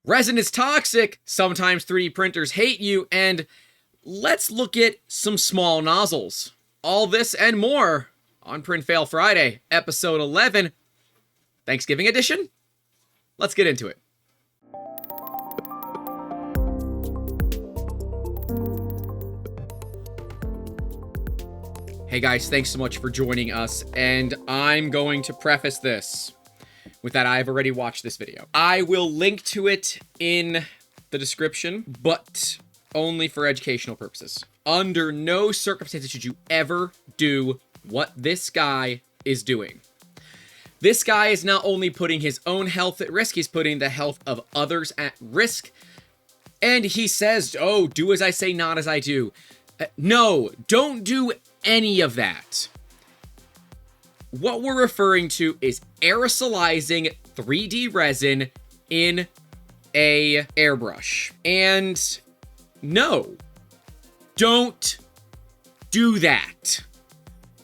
Resin is toxic, sometimes 3D printers hate you, and let's look at some small nozzles. All this and more on Print Fail Friday, episode 11, Thanksgiving edition. Let's get into it. Hey guys, thanks so much for joining us, and I'm going to preface this with that I've already watched this video. I will link to it in the description, but only for educational purposes. Under no circumstances should you ever do what this guy is doing. This guy is not only putting his own health at risk, he's putting the health of others at risk. And he says, oh, do as I say, not as I do. No, don't do any of that. What we're referring to is aerosolizing 3D resin in a airbrush. And no, don't do that.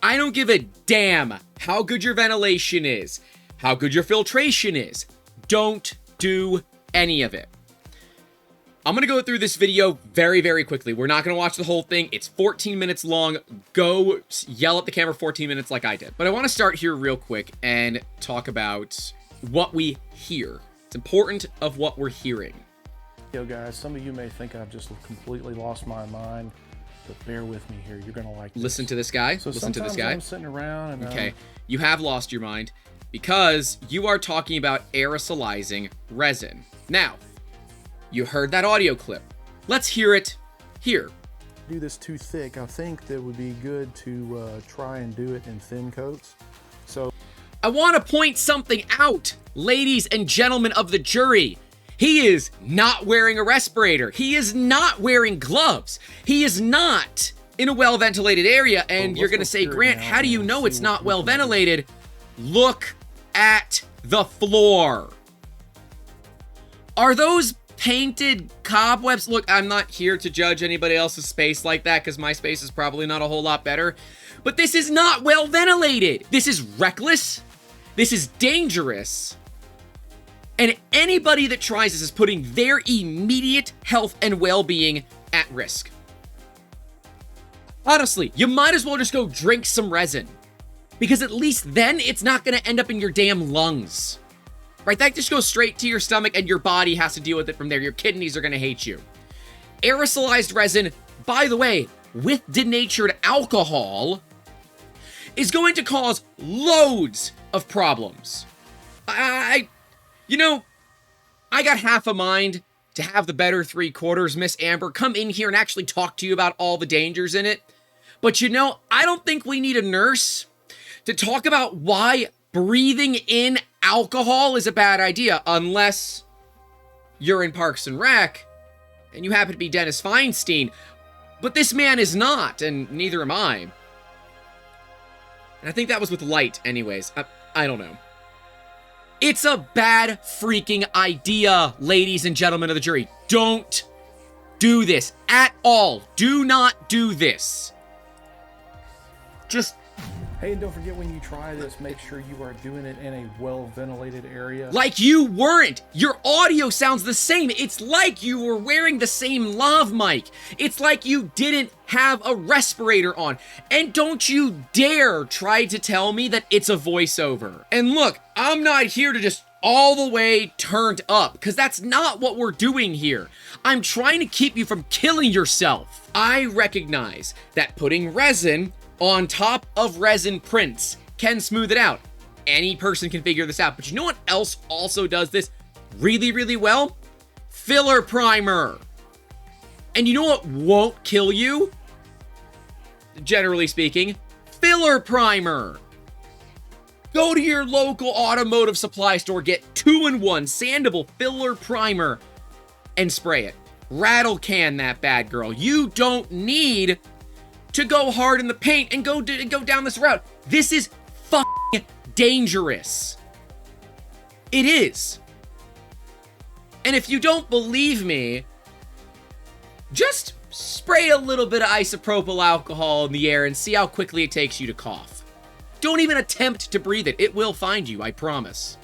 I don't give a damn how good your ventilation is, how good your filtration is. Don't do any of it. I'm going to go through this video very, very quickly. We're not going to watch the whole thing. It's 14 minutes long. Go yell at the camera 14 minutes like I did. But I want to start here real quick and talk about what we hear. It's important of what we're hearing. Yo guys, some of you may think I've just completely lost my mind, but bear with me here. You're going to like this. Listen to this guy. So listen to this guy. I'm sitting around and okay, you have lost your mind because you are talking about aerosolizing resin. Now, you heard that audio clip. Let's hear it here. Do this too thick. I think that would be good to try and do it in thin coats. So I want to point something out, ladies and gentlemen of the jury. He is not wearing a respirator. He is not wearing gloves. He is not in a well-ventilated area. And you're going to say, Grant, how do you know it's not well-ventilated? Look at the floor. Are those painted cobwebs? Look, I'm not here to judge anybody else's space like that because my space is probably not a whole lot better. But this is not well ventilated. This is reckless. This is dangerous. And anybody that tries this is putting their immediate health and well-being at risk. Honestly, you might as well just go drink some resin, because at least then it's not going to end up in your damn lungs. Right, that just goes straight to your stomach and your body has to deal with it from there. Your kidneys are going to hate you. Aerosolized resin, by the way, with denatured alcohol, is going to cause loads of problems. You know, I got half a mind to have the better 3/4, Miss Amber, come in here and actually talk to you about all the dangers in it. But you know, I don't think we need a nurse to talk about why breathing in alcohol is a bad idea, unless you're in Parks and Rec and you happen to be Dennis Feinstein. But this man is not, and neither am I. And I think that was with light anyways. I don't know. It's a bad freaking idea, ladies and gentlemen of the jury. Don't do this at all. Do not do this. Just hey, and don't forget, when you try this, make sure you are doing it in a well-ventilated area. Like you weren't. Your audio sounds the same. It's like you were wearing the same lav mic. It's like you didn't have a respirator on. And don't you dare try to tell me that it's a voiceover. And look, I'm not here to just all the way turned up, because that's not what we're doing here. I'm trying to keep you from killing yourself. I recognize that putting resin on top of resin prints can smooth it out. Any person can figure this out. But you know what else also does this really, really well? Filler primer. And you know what won't kill you? Generally speaking, filler primer. Go to your local automotive supply store, get 2-in-1 sandable filler primer and spray it. Rattle can that bad girl. You don't need to go hard in the paint and go down this route. This is fucking dangerous. It is. And if you don't believe me, just spray a little bit of isopropyl alcohol in the air and see how quickly it takes you to cough. Don't even attempt to breathe it. It will find you, I promise.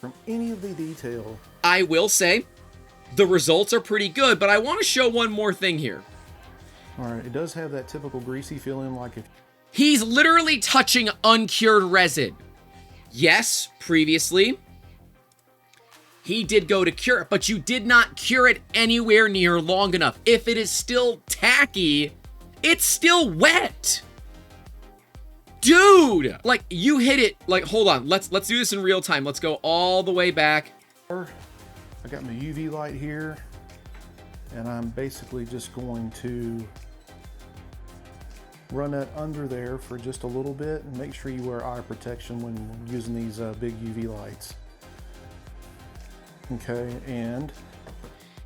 from any of the detail. I will say, the results are pretty good, but I want to show one more thing here. All right, it does have that typical greasy feeling, like if... He's literally touching uncured resin. Yes, previously, he did go to cure it, but you did not cure it anywhere near long enough. If it is still tacky, it's still wet. Dude, like, you hit it, like, hold on, let's do this in real time. Let's go all the way back. I got my UV light here, and I'm basically just going to run that under there for just a little bit, and make sure you wear eye protection when using these big UV lights. Okay, and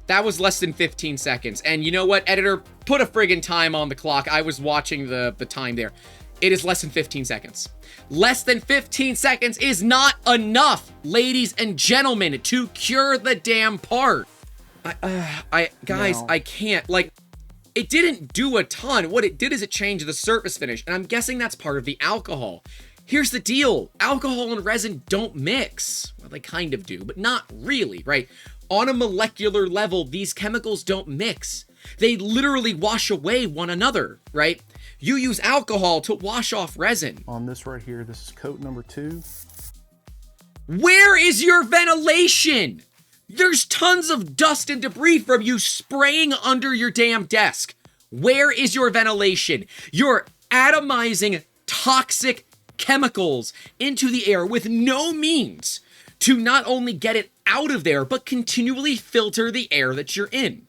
that was less than 15 seconds. And you know what, editor, put a friggin' time on the clock. I was watching the time there. It is less than 15 seconds. Less than 15 seconds is not enough, ladies and gentlemen, to cure the damn part. Guys, I can't. Like, it didn't do a ton. What it did is it changed the surface finish, and I'm guessing that's part of the alcohol. Here's the deal. Alcohol and resin don't mix. Well, they kind of do, but not really, right? On a molecular level, these chemicals don't mix. They literally wash away one another, right? You use alcohol to wash off resin. On this right here, this is coat number 2. Where is your ventilation? There's tons of dust and debris from you spraying under your damn desk. Where is your ventilation? You're atomizing toxic chemicals into the air with no means to not only get it out of there, but continually filter the air that you're in.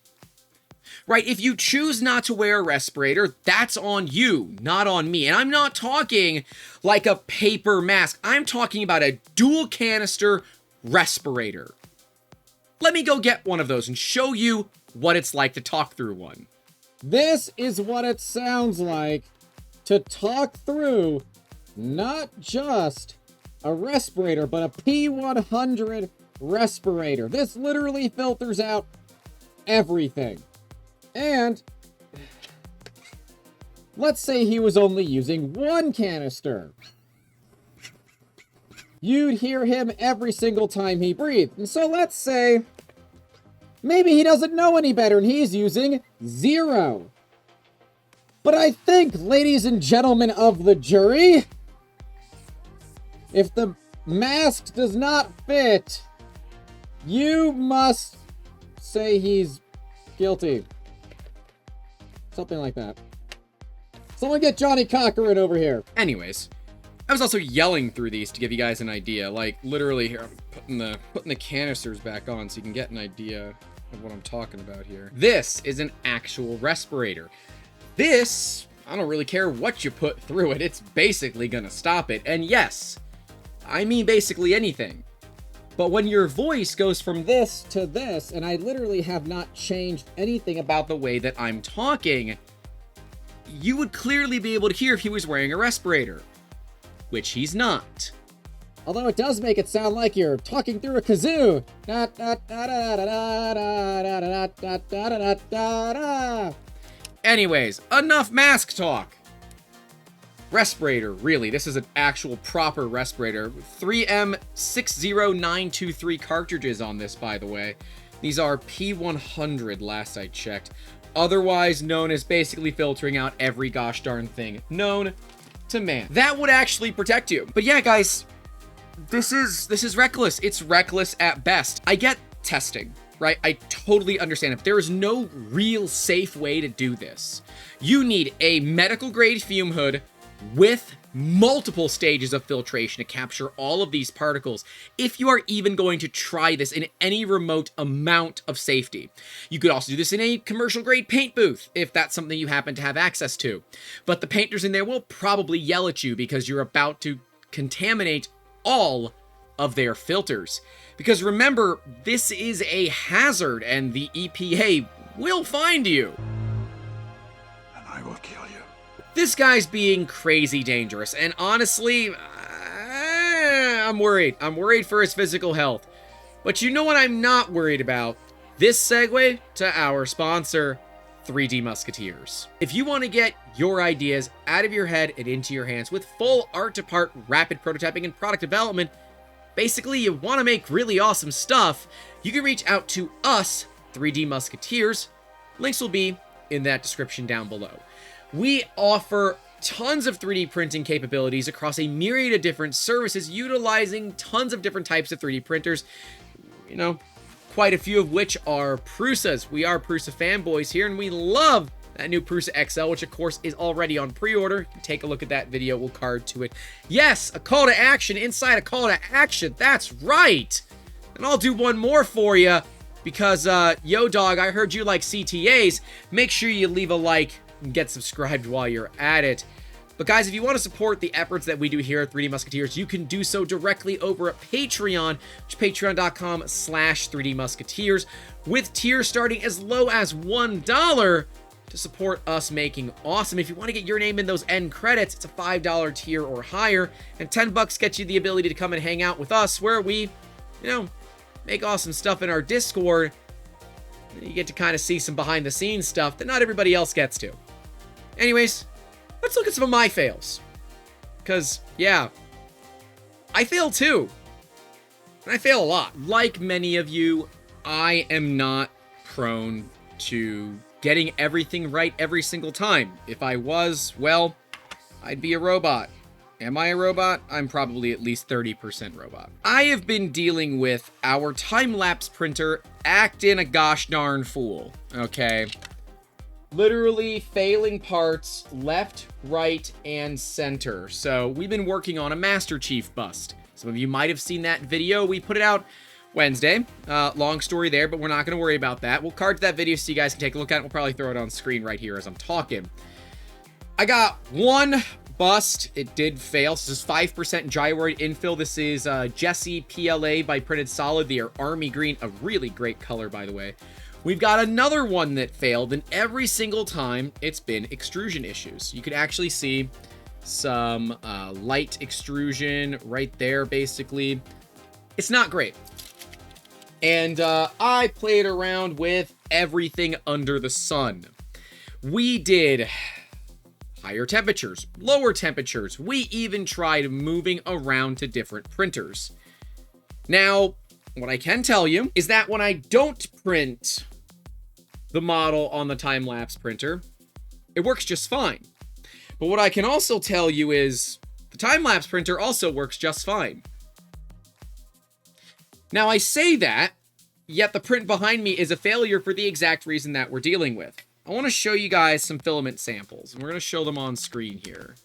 Right, if you choose not to wear a respirator, that's on you, not on me. And I'm not talking like a paper mask. I'm talking about a dual canister respirator. Let me go get one of those and show you what it's like to talk through one. This is what it sounds like to talk through not just a respirator, but a P100 respirator. This literally filters out everything. And let's say he was only using one canister. You'd hear him every single time he breathed. And so let's say maybe he doesn't know any better and he's using 0. But I think, ladies and gentlemen of the jury, if the mask does not fit, you must say he's guilty. Something like that. Someone get Johnny Cochran over here. Anyways, I was also yelling through these to give you guys an idea. Like, literally here, I'm putting the canisters back on so you can get an idea of what I'm talking about here. This is an actual respirator. This, I don't really care what you put through it. It's basically gonna stop it. And yes, I mean basically anything. But when your voice goes from this to this, and I literally have not changed anything about the way that I'm talking, you would clearly be able to hear if he was wearing a respirator, which he's not. Although it does make it sound like you're talking through a kazoo. Anyways, enough mask talk. Respirator, really, this is an actual proper respirator. 3M60923 cartridges on this, by the way. These are P100 last I checked. Otherwise known as basically filtering out every gosh darn thing known to man. That would actually protect you. But yeah, guys, this is reckless. It's reckless at best. I get testing, right? I totally understand. If there is no real safe way to do this, you need a medical grade fume hood with multiple stages of filtration to capture all of these particles if you are even going to try this in any remote amount of safety. You could also do this in a commercial grade paint booth if that's something you happen to have access to. But the painters in there will probably yell at you because you're about to contaminate all of their filters. Because remember, this is a hazard and the EPA will find you. And I will kill you. This guy's being crazy dangerous, and honestly, I'm worried. I'm worried for his physical health. But you know what I'm not worried about? This segue to our sponsor, 3D Musketeers. If you want to get your ideas out of your head and into your hands with full art-to-part rapid prototyping and product development, Basically, you want to make really awesome stuff, you can reach out to us, 3D Musketeers. Links will be in that description down below. We offer tons of 3D printing capabilities across a myriad of different services, utilizing tons of different types of 3D printers, you know, quite a few of which are Prusas. We are Prusa fanboys here, and we love that new Prusa XL, which of course is already on pre-order. You can take a look at that video, we'll card to it. Yes, a call to action inside a call to action, that's right! And I'll do one more for you, because, yo dog, I heard you like CTAs. Make sure you leave a like and get subscribed while you're at it. But guys, if you want to support the efforts that we do here at 3D Musketeers, you can do so directly over at Patreon, which is patreon.com/3D Musketeers, with tiers starting as low as $1 to support us making awesome. If you want to get your name in those end credits, it's a $5 tier or higher, and $10 gets you the ability to come and hang out with us, where we, you know, make awesome stuff in our Discord. You get to kind of see some behind-the-scenes stuff that not everybody else gets to. Anyways, let's look at some of my fails. Because, yeah, I fail too. And I fail a lot. Like many of you, I am not prone to getting everything right every single time. If I was, well, I'd be a robot. Am I a robot? I'm probably at least 30% robot. I have been dealing with our time-lapse printer acting a gosh darn fool, okay? Literally failing parts left, right, and center. So we've been working on a Master Chief bust. Some of you might have seen that video. We put it out Wednesday. Long story there, but we're not going to worry about that. We'll card to that video so you guys can take a look at it. We'll probably throw it on screen right here as I'm talking. I got one bust. It did fail. So this is 5% gyroid infill. This is Jesse PLA by Printed Solid. They are army green, a really great color, by the way. We've got another one that failed, and every single time it's been extrusion issues. You can actually see some light extrusion right there, basically. It's not great. And I played around with everything under the sun. We did higher temperatures, lower temperatures. We even tried moving around to different printers. Now, what I can tell you is that when I don't print the model on the time-lapse printer, it works just fine. But what I can also tell you is the time-lapse printer also works just fine. Now, I say that, yet the print behind me is a failure for the exact reason that we're dealing with. I want to show you guys some filament samples, and we're going to show them on screen here.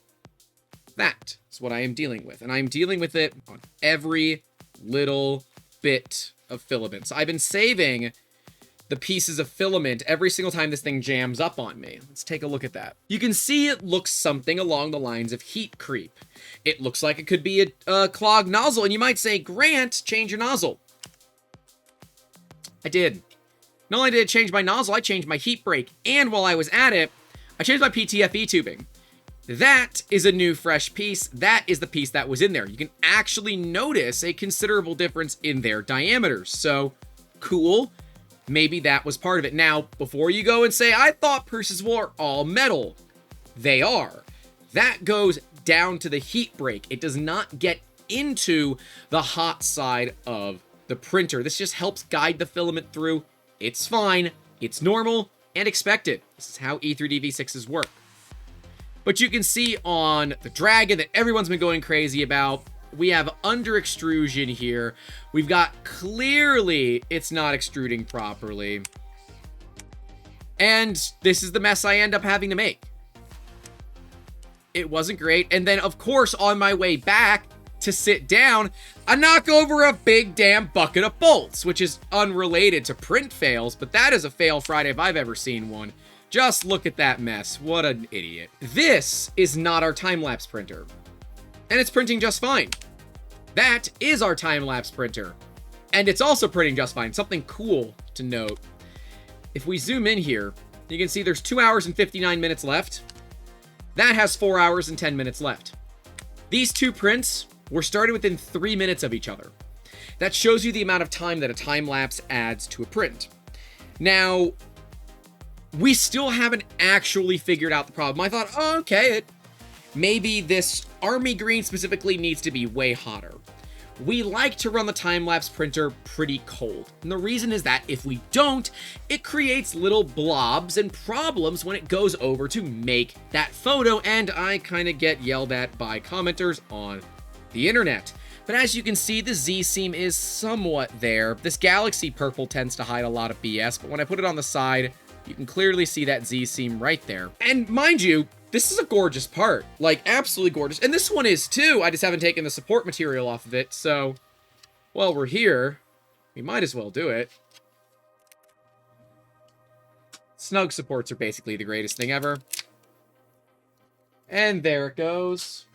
That is what I am dealing with, and I'm dealing with it on every little bit of filament. So I've been saving the pieces of filament every single time this thing jams up on me. Let's take a look at that. You can see it looks something along the lines of heat creep. It looks like it could be a clogged nozzle, and you might say, Grant, change your nozzle. I did. Not only did it change my nozzle, I changed my heat break, and while I was at it, I changed my PTFE tubing. That is a new fresh piece. That is the piece that was in there. You can actually notice a considerable difference in their diameters. So, cool. Maybe that was part of it. Now, before you go and say, I thought Prusas were all metal. They are. That goes down to the heat break. It does not get into the hot side of the printer. This just helps guide the filament through. It's fine, it's normal, and expected. This is how E3D-V6s work. But you can see on the Dragon that everyone's been going crazy about, we have under extrusion here. We've got clearly it's not extruding properly. And this is the mess I end up having to make. It wasn't great. And then, of course, on my way back to sit down, I knock over a big damn bucket of bolts, which is unrelated to print fails, but that is a fail Friday if I've ever seen one. Just look at that mess. What an idiot. This is not our time-lapse printer, and it's printing just fine. That is our time-lapse printer, and it's also printing just fine. Something cool to note. If we zoom in here, you can see there's 2 hours and 59 minutes left. That has 4 hours and 10 minutes left. These two prints were started within 3 minutes of each other. That shows you the amount of time that a time-lapse adds to a print. Now, we still haven't actually figured out the problem. I thought, oh, okay, maybe this army green specifically needs to be way hotter. we like to run the time-lapse printer pretty cold. And the reason is that if we don't, it creates little blobs and problems when it goes over to make that photo, and I kind of get yelled at by commenters on the internet. But as you can see, the Z-seam is somewhat there. This galaxy purple tends to hide a lot of BS, but when I put it on the side, you can clearly see that Z-seam right there. And mind you, this is a gorgeous part. Like, absolutely gorgeous. And this one is too. I just haven't taken the support material off of it, so while we're here, we might as well do it. Snug supports are basically the greatest thing ever. And there it goes.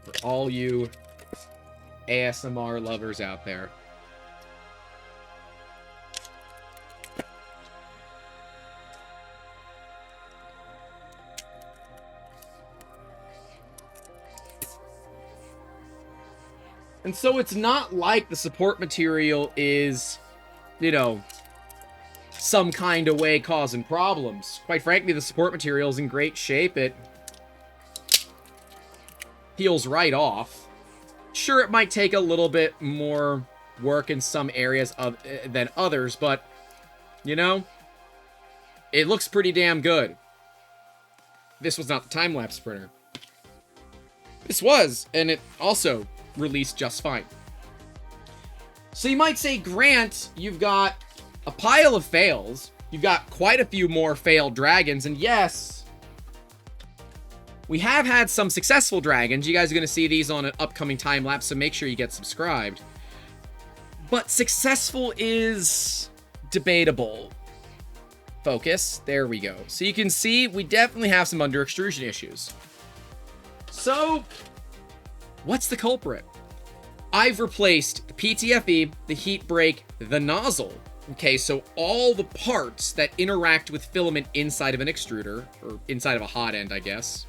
For all you ASMR lovers out there. And so it's not like the support material is, you know, some kind of way causing problems. Quite frankly, the support material is in great shape. It peels right off. Sure, it might take a little bit more work in some areas than others, but, you know, it looks pretty damn good. This was not the time-lapse printer. This was, and it also released just fine. So you might say, Grant, you've got a pile of fails. You've got quite a few more failed dragons, and yes, we have had some successful dragons. You guys are going to see these on an upcoming time lapse, so make sure you get subscribed. But successful is debatable. Focus. There we go. So you can see we definitely have some under extrusion issues. So what's the culprit? I've replaced the PTFE, the heat break, the nozzle. Okay, so all the parts that interact with filament inside of an extruder, or inside of a hot end, I guess.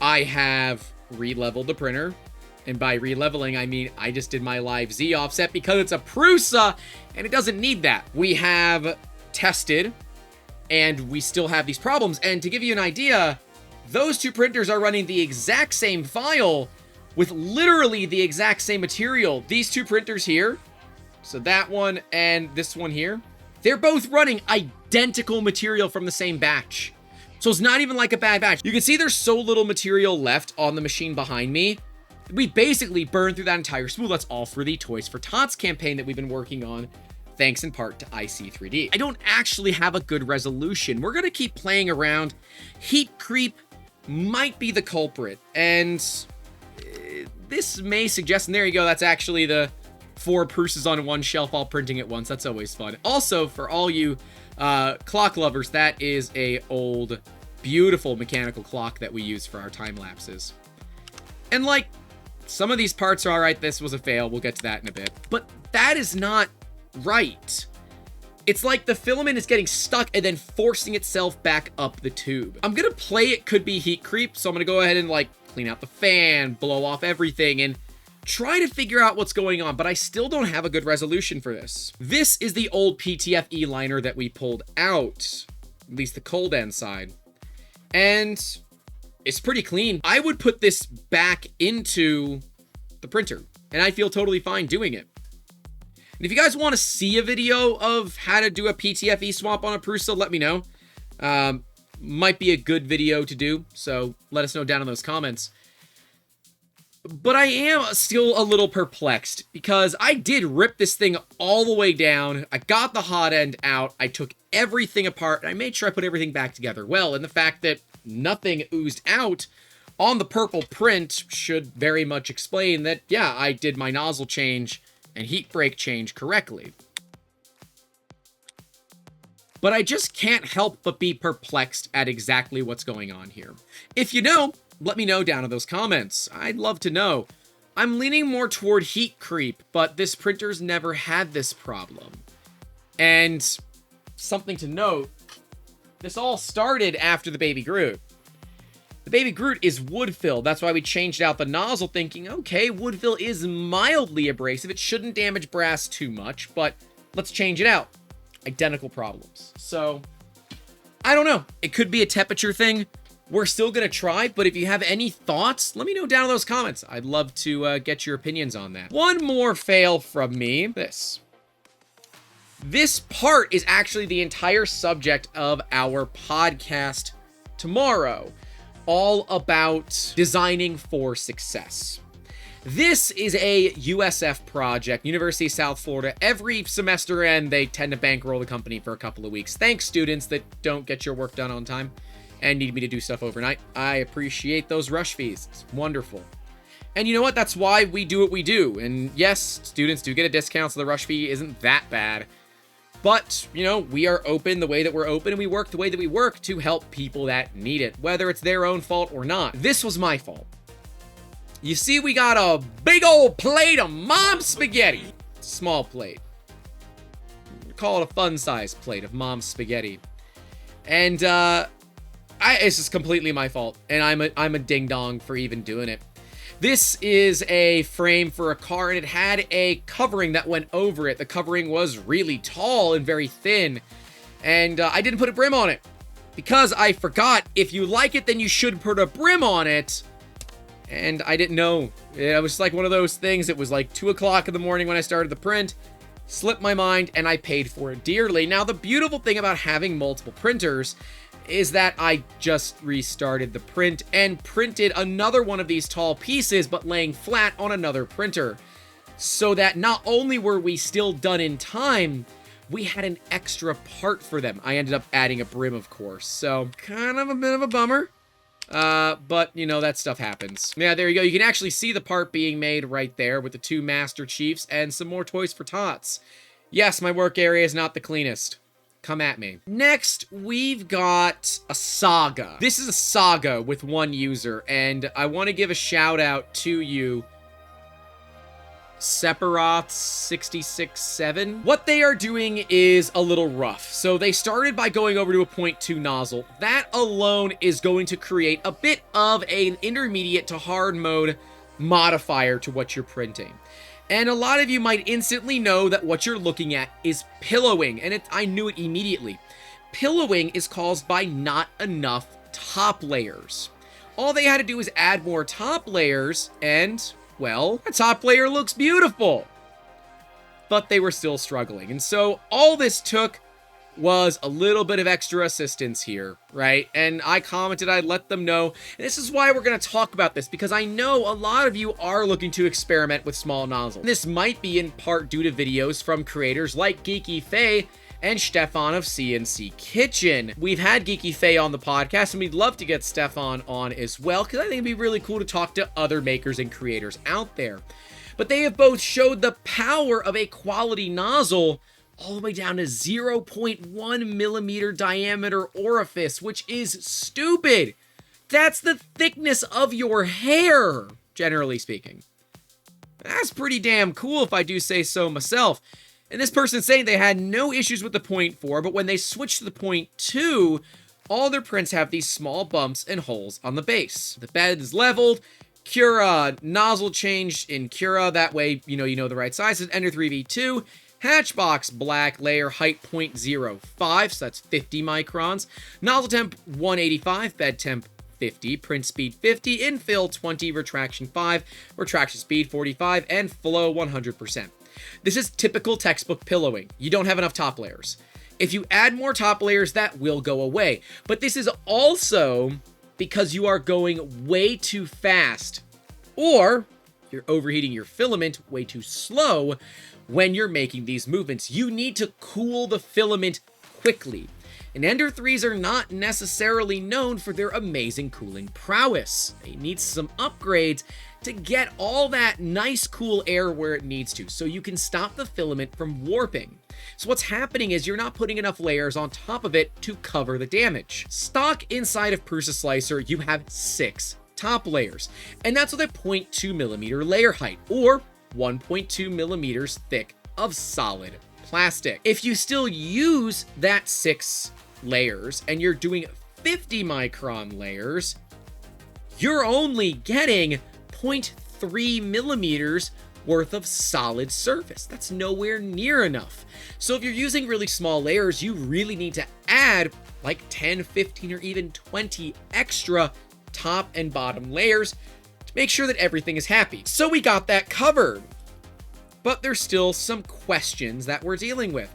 I have re-leveled the printer. And by re-leveling, I mean I just did my live Z offset because it's a Prusa, and it doesn't need that. We have tested, and we still have these problems. And to give you an idea, those two printers are running the exact same file with literally the exact same material. These two printers here, so that one and this one here, they're both running identical material from the same batch. So it's not even like a bad batch. You can see there's so little material left on the machine behind me. We basically burned through that entire spool. That's all for the Toys for Tots campaign that we've been working on, thanks in part to IC3D. I don't actually have a good resolution. We're gonna keep playing around. Heat creep might be the culprit, and this may suggest, and there you go, that's actually the 4 Prusas on one shelf all printing at once. That's always fun. Also, for all you clock lovers, that is a old, beautiful mechanical clock that we use for our time lapses. And like, some of these parts are all right. This was a fail. We'll get to that in a bit. But that is not right. It's like the filament is getting stuck and then forcing itself back up the tube. I'm gonna play it could be heat creep, so I'm gonna go ahead and like clean out the fan, blow off everything, and try to figure out what's going on, but I still don't have a good resolution for this. This is the old PTFE liner that we pulled out, at least the cold end side, and it's pretty clean. I would put this back into the printer, and I feel totally fine doing it. And if you guys want to see a video of how to do a PTFE swap on a Prusa, let me know. Might be a good video to do, so let us know down in those comments. But I am still a little perplexed, because I did rip this thing all the way down. I got the hot end out. I took everything apart, and I made sure I put everything back together well. And the fact that nothing oozed out on the purple print should very much explain that, yeah, I did my nozzle change and heat break change correctly. But I just can't help but be perplexed at exactly what's going on here. If you know, let me know down in those comments. I'd love to know. I'm leaning more toward heat creep, but this printer's never had this problem. And something to note, this all started after the Baby Groot. The Baby Groot is wood fill. That's why we changed out the nozzle, thinking, okay, wood fill is mildly abrasive. It shouldn't damage brass too much, but let's change it out. Identical problems. So, I don't know. It could be a temperature thing. we're still going to try, but if you have any thoughts, let me know down in those comments. I'd love to get your opinions on that. One more fail from me. This part is actually the entire subject of our podcast tomorrow, all about designing for success. This is a USF project, University of South Florida. Every semester end, they tend to bankroll the company for a couple of weeks. Thanks, students that don't get your work done on time and need me to do stuff overnight. I appreciate those rush fees. It's wonderful. And you know what? That's why we do what we do. And yes, students do get a discount, so the rush fee isn't that bad. But, you know, we are open the way that we're open, and we work the way that we work to help people that need it, whether it's their own fault or not. This was my fault. You see, we got a big old plate of mom spaghetti. Small plate. Call it a fun-sized plate of mom spaghetti. And, it's just completely my fault, and I'm a ding-dong for even doing it. This is a frame for a car, and it had a covering that went over it. The covering was really tall and very thin, and I didn't put a brim on it because I forgot if you like it, then you should put a brim on it, and I didn't know. It was like one of those things. It was like 2 o'clock in the morning when I started the print, slipped my mind, and I paid for it dearly. Now, the beautiful thing about having multiple printers is that I just restarted the print and printed another one of these tall pieces, but laying flat on another printer. So that not only were we still done in time, we had an extra part for them. I ended up adding a brim, of course. So, kind of a bit of a bummer. But, you know, that stuff happens. Yeah, there you go. You can actually see the part being made right there with the 2 Master Chiefs and some more toys for tots. Yes, my work area is not the cleanest. Come at me. Next, we've got a saga. This is a saga with 1 user, and I want to give a shout out to you, Sephiroth667. What they are doing is a little rough. So they started by going over to a 0.2 nozzle. That alone is going to create a bit of an intermediate to hard mode modifier to what you're printing. And a lot of you might instantly know that what you're looking at is pillowing, and I knew it immediately. Pillowing is caused by not enough top layers. All they had to do is add more top layers, and, well, the top layer looks beautiful. But they were still struggling, and so all this took was a little bit of extra assistance here, right? And I commented, I'd let them know. And this is why we're going to talk about this, because I know a lot of you are looking to experiment with small nozzles. This might be in part due to videos from creators like Geeky Faye and Stefan of CNC Kitchen. We've had Geeky Faye on the podcast, and we'd love to get Stefan on as well, because I think it'd be really cool to talk to other makers and creators out there. But they have both showed the power of a quality nozzle all the way down to 0.1 millimeter diameter orifice, which is stupid. That's the thickness of your hair, generally speaking. That's pretty damn cool if I do say so myself. And this person's saying they had no issues with the 0.4, but when they switched to the 0.2, all their prints have these small bumps and holes on the base. The bed is leveled. Cura nozzle changed in Cura. That way, you know the right sizes. Ender 3v2. Hatchbox black, layer height 0.05, so that's 50 microns. Nozzle temp 185, bed temp 50, print speed 50, infill 20, retraction 5, retraction speed 45, and flow 100%. This is typical textbook pillowing. You don't have enough top layers. If you add more top layers, that will go away. But this is also because you are going way too fast, or you're overheating your filament way too slow when you're making these movements. You need to cool the filament quickly. And Ender 3s are not necessarily known for their amazing cooling prowess. They need some upgrades to get all that nice cool air where it needs to, so you can stop the filament from warping. So what's happening is you're not putting enough layers on top of it to cover the damage. Stock inside of Prusa Slicer, you have 6 top layers, and that's with a 0.2 millimeter layer height, or 1.2 millimeters thick of solid plastic. If you still use that 6 layers and you're doing 50 micron layers, you're only getting 0.3 millimeters worth of solid surface. That's nowhere near enough. So if you're using really small layers, you really need to add like 10, 15, or even 20 extra top and bottom layers to make sure that everything is happy. So we got that covered. But there's still some questions that we're dealing with.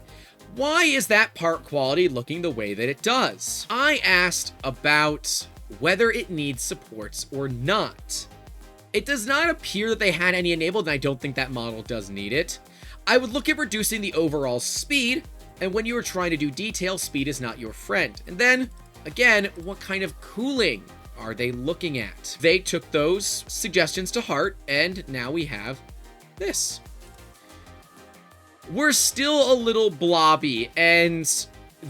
Why is that part quality looking the way that it does? I asked about whether it needs supports or not. It does not appear that they had any enabled, and I don't think that model does need it. I would look at reducing the overall speed, and when you are trying to do detail, speed is not your friend. And then, again, what kind of cooling are they looking at? They took those suggestions to heart, and now we have this. We're still a little blobby, and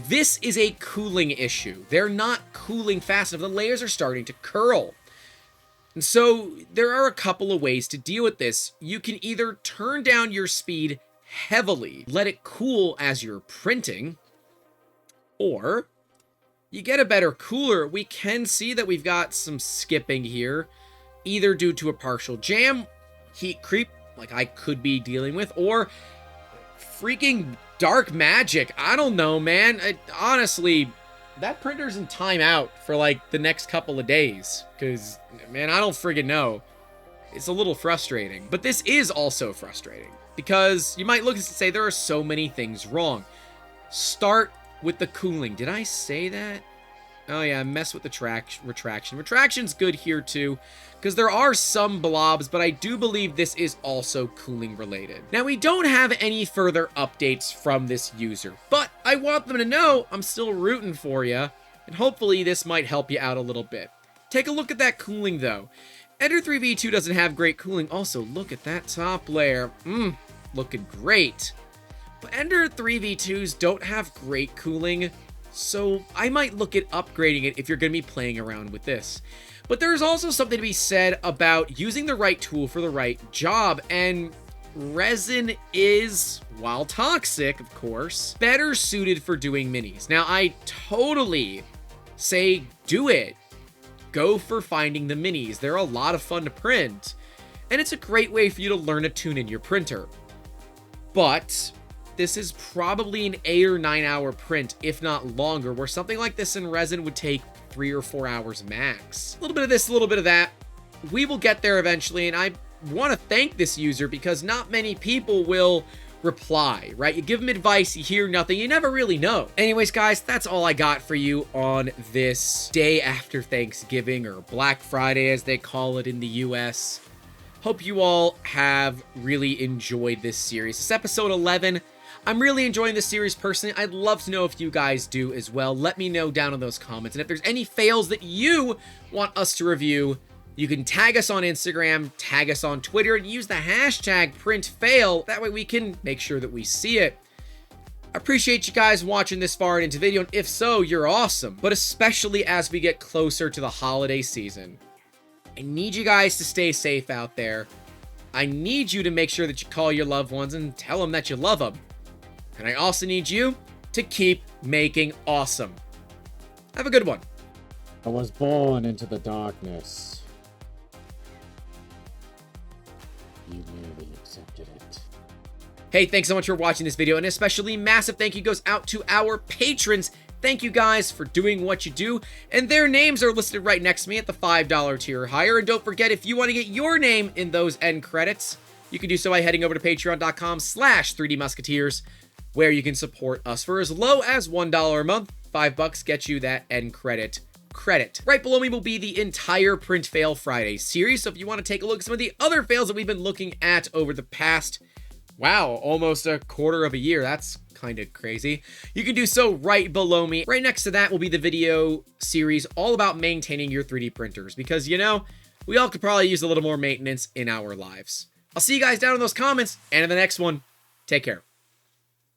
this is a cooling issue. They're not cooling fast enough. The layers are starting to curl. And so there are a couple of ways to deal with this. You can either turn down your speed heavily, let it cool as you're printing, or you get a better cooler. We can see that we've got some skipping here, either due to a partial jam, heat creep, like I could be dealing with, or freaking dark magic. I don't know, man. Honestly, that printer's in timeout for like the next couple of days, because, man, I don't friggin' know. It's a little frustrating. But this is also frustrating, because you might look and say there are so many things wrong. Start with the cooling. Did I say that? Oh yeah, mess with the retraction. Retraction's good here too, because there are some blobs, but I do believe this is also cooling related. Now, we don't have any further updates from this user, but I want them to know I'm still rooting for you, and hopefully this might help you out a little bit. Take a look at that cooling though. Ender 3v2 doesn't have great cooling. Also, look at that top layer. Looking great. But Ender 3v2s don't have great cooling, so I might look at upgrading it if you're going to be playing around with this. But there's also something to be said about using the right tool for the right job, and resin is, while toxic, of course, better suited for doing minis. Now, I totally say do it. Go for finding the minis. They're a lot of fun to print, and it's a great way for you to learn a tune in your printer. But this is probably an 8 or 9 hour print, if not longer, where something like this in resin would take 3 or 4 hours max. A little bit of this, a little bit of that. We will get there eventually, and I want to thank this user because not many people will reply, right? You give them advice, you hear nothing, you never really know. Anyways, guys, that's all I got for you on this day after Thanksgiving, or Black Friday as they call it in the US. Hope you all have really enjoyed this series. It's episode 11. I'm really enjoying this series personally. I'd love to know if you guys do as well. Let me know down in those comments. And if there's any fails that you want us to review, you can tag us on Instagram, tag us on Twitter, and use the hashtag PrintFail. That way we can make sure that we see it. I appreciate you guys watching this far into the video, and if so, you're awesome. But especially as we get closer to the holiday season, I need you guys to stay safe out there. I need you to make sure that you call your loved ones and tell them that you love them. And I also need you to keep making awesome. Have a good one. I was born into the darkness. You merely accepted it. Hey, thanks so much for watching this video, and especially massive thank you goes out to our patrons. Thank you guys for doing what you do, and their names are listed right next to me at the $5 tier or higher. And don't forget, if you want to get your name in those end credits, you can do so by heading over to patreon.com/3dmusketeers, where you can support us for as low as $1 a month. $5 gets you that end credit. Right below me will be the entire Print Fail Friday series, so if you want to take a look at some of the other fails that we've been looking at over the past, wow, almost a quarter of a year. That's kind of crazy. You can do so right below me. Right next to that will be the video series all about maintaining your 3D printers, because, you know, we all could probably use a little more maintenance in our lives. I'll see you guys down in those comments, and in the next one, take care.